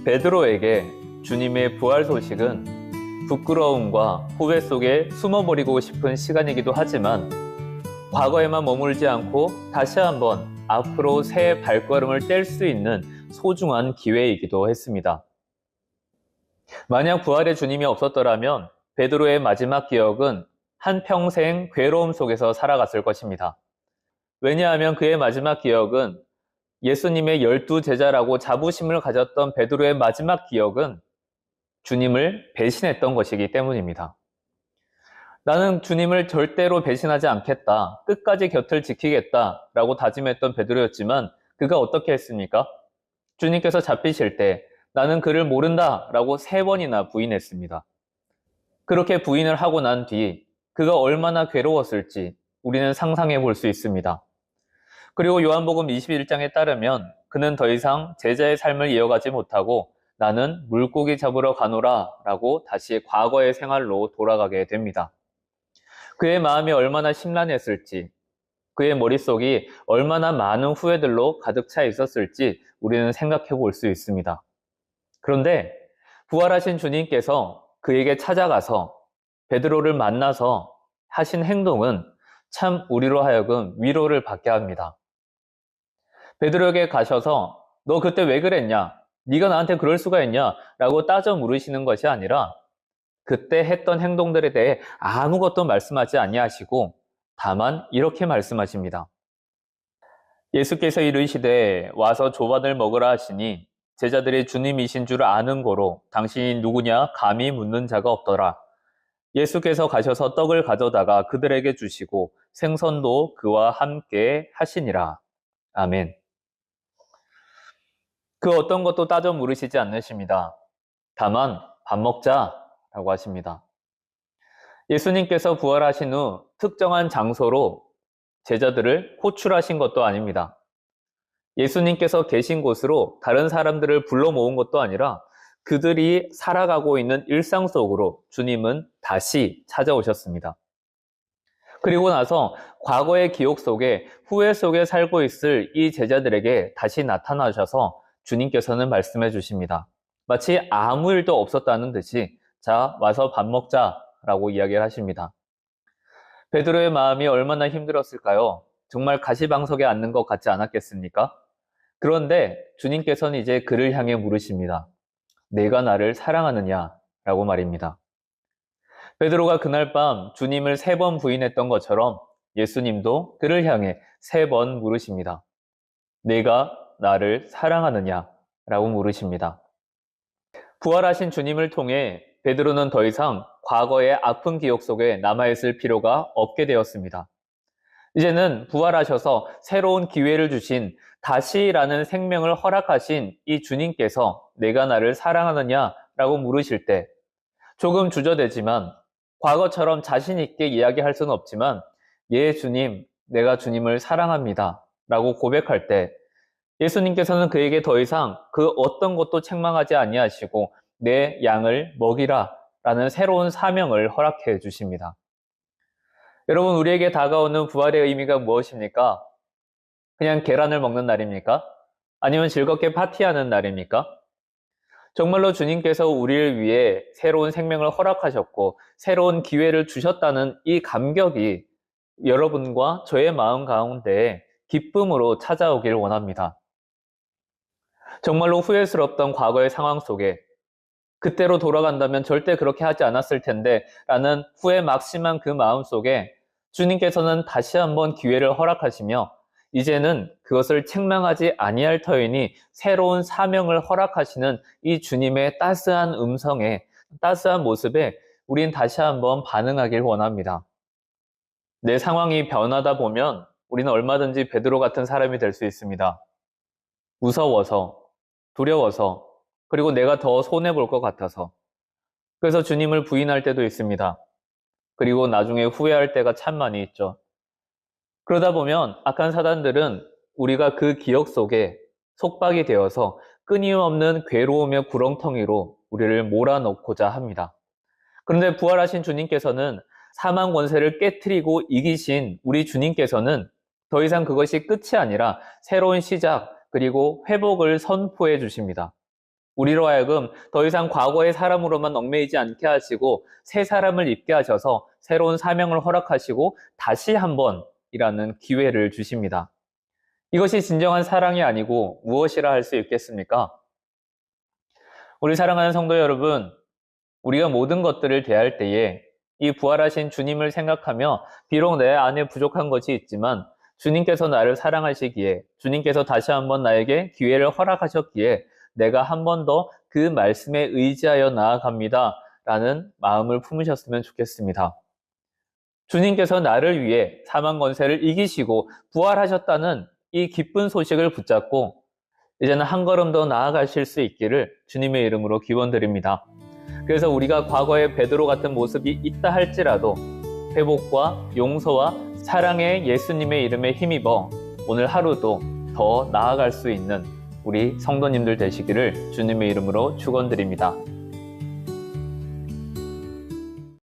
베드로에게 주님의 부활 소식은 부끄러움과 후회 속에 숨어버리고 싶은 시간이기도 하지만 과거에만 머물지 않고 다시 한번 앞으로 새 발걸음을 뗄 수 있는 소중한 기회이기도 했습니다. 만약 부활의 주님이 없었더라면 베드로의 마지막 기억은 한평생 괴로움 속에서 살아갔을 것입니다. 왜냐하면 그의 마지막 기억은 예수님의 12제자라고 자부심을 가졌던 베드로의 마지막 기억은 주님을 배신했던 것이기 때문입니다. 나는 주님을 절대로 배신하지 않겠다, 끝까지 곁을 지키겠다라고 다짐했던 베드로였지만 그가 어떻게 했습니까? 주님께서 잡히실 때 나는 그를 모른다라고 3번이나 부인했습니다. 그렇게 부인을 하고 난 뒤 그가 얼마나 괴로웠을지 우리는 상상해 볼 수 있습니다. 그리고 요한복음 21장에 따르면 그는 더 이상 제자의 삶을 이어가지 못하고 나는 물고기 잡으러 가노라 라고 다시 과거의 생활로 돌아가게 됩니다. 그의 마음이 얼마나 심란했을지, 그의 머릿속이 얼마나 많은 후회들로 가득 차 있었을지 우리는 생각해 볼 수 있습니다. 그런데 부활하신 주님께서 그에게 찾아가서 베드로를 만나서 하신 행동은 참 우리로 하여금 위로를 받게 합니다. 베드로에게 가셔서 너 그때 왜 그랬냐? 네가 나한테 그럴 수가 있냐? 라고 따져 물으시는 것이 아니라 그때 했던 행동들에 대해 아무것도 말씀하지 아니하시고 다만 이렇게 말씀하십니다. 예수께서 이르시되 와서 조반을 먹으라 하시니 제자들이 주님이신 줄 아는 고로 당신이 누구냐 감히 묻는 자가 없더라. 예수께서 가셔서 떡을 가져다가 그들에게 주시고 생선도 그와 함께 하시니라. 아멘. 그 어떤 것도 따져 물으시지 않으십니다. 다만 밥 먹자라고 하십니다. 예수님께서 부활하신 후 특정한 장소로 제자들을 호출하신 것도 아닙니다. 예수님께서 계신 곳으로 다른 사람들을 불러 모은 것도 아니라 그들이 살아가고 있는 일상 속으로 주님은 다시 찾아오셨습니다. 그리고 나서 과거의 기억 속에 후회 속에 살고 있을 이 제자들에게 다시 나타나셔서 주님께서는 말씀해 주십니다. 마치 아무 일도 없었다는 듯이 자, 와서 밥 먹자라고 이야기를 하십니다. 베드로의 마음이 얼마나 힘들었을까요? 정말 가시방석에 앉는 것 같지 않았겠습니까? 그런데 주님께서는 이제 그를 향해 물으십니다. 내가 나를 사랑하느냐? 라고 말입니다. 베드로가 그날 밤 주님을 3번 부인했던 것처럼 예수님도 그를 향해 3번 물으십니다. 내가 나를 사랑하느냐? 라고 물으십니다. 부활하신 주님을 통해 베드로는 더 이상 과거의 아픈 기억 속에 남아있을 필요가 없게 되었습니다. 이제는 부활하셔서 새로운 기회를 주신 다시라는 생명을 허락하신 이 주님께서 내가 나를 사랑하느냐? 라고 물으실 때 조금 주저되지만 과거처럼 자신 있게 이야기할 수는 없지만 예 주님, 내가 주님을 사랑합니다 라고 고백할 때 예수님께서는 그에게 더 이상 그 어떤 것도 책망하지 아니하시고 내 양을 먹이라 라는 새로운 사명을 허락해 주십니다. 여러분, 우리에게 다가오는 부활의 의미가 무엇입니까? 그냥 계란을 먹는 날입니까? 아니면 즐겁게 파티하는 날입니까? 정말로 주님께서 우리를 위해 새로운 생명을 허락하셨고 새로운 기회를 주셨다는 이 감격이 여러분과 저의 마음 가운데 기쁨으로 찾아오길 원합니다. 정말로 후회스럽던 과거의 상황 속에 그때로 돌아간다면 절대 그렇게 하지 않았을 텐데 라는 후회 막심한 그 마음 속에 주님께서는 다시 한번 기회를 허락하시며 이제는 그것을 책망하지 아니할 터이니 새로운 사명을 허락하시는 이 주님의 따스한 음성에 따스한 모습에 우린 다시 한번 반응하길 원합니다. 내 상황이 변하다 보면 우리는 얼마든지 베드로 같은 사람이 될 수 있습니다. 무서워서, 두려워서, 그리고 내가 더 손해볼 것 같아서. 그래서 주님을 부인할 때도 있습니다. 그리고 나중에 후회할 때가 참 많이 있죠. 그러다 보면 악한 사단들은 우리가 그 기억 속에 속박이 되어서 끊임없는 괴로움의 구렁텅이로 우리를 몰아넣고자 합니다. 그런데 부활하신 주님께서는 사망 권세를 깨트리고 이기신 우리 주님께서는 더 이상 그것이 끝이 아니라 새로운 시작 그리고 회복을 선포해 주십니다. 우리로 하여금 더 이상 과거의 사람으로만 얽매이지 않게 하시고 새 사람을 입게 하셔서 새로운 사명을 허락하시고 다시 한번 일하는 기회를 주십니다. 이것이 진정한 사랑이 아니고 무엇이라 할 수 있겠습니까? 우리 사랑하는 성도 여러분, 우리가 모든 것들을 대할 때에 이 부활하신 주님을 생각하며 비록 내 안에 부족한 것이 있지만 주님께서 나를 사랑하시기에 주님께서 다시 한번 나에게 기회를 허락하셨기에 내가 한 번 더 그 말씀에 의지하여 나아갑니다 라는 마음을 품으셨으면 좋겠습니다. 주님께서 나를 위해 사망 권세를 이기시고 부활하셨다는 이 기쁜 소식을 붙잡고 이제는 한 걸음 더 나아가실 수 있기를 주님의 이름으로 기원드립니다. 그래서 우리가 과거의 베드로 같은 모습이 있다 할지라도 회복과 용서와 사랑의 예수님의 이름에 힘입어 오늘 하루도 더 나아갈 수 있는 우리 성도님들 되시기를 주님의 이름으로 축원드립니다.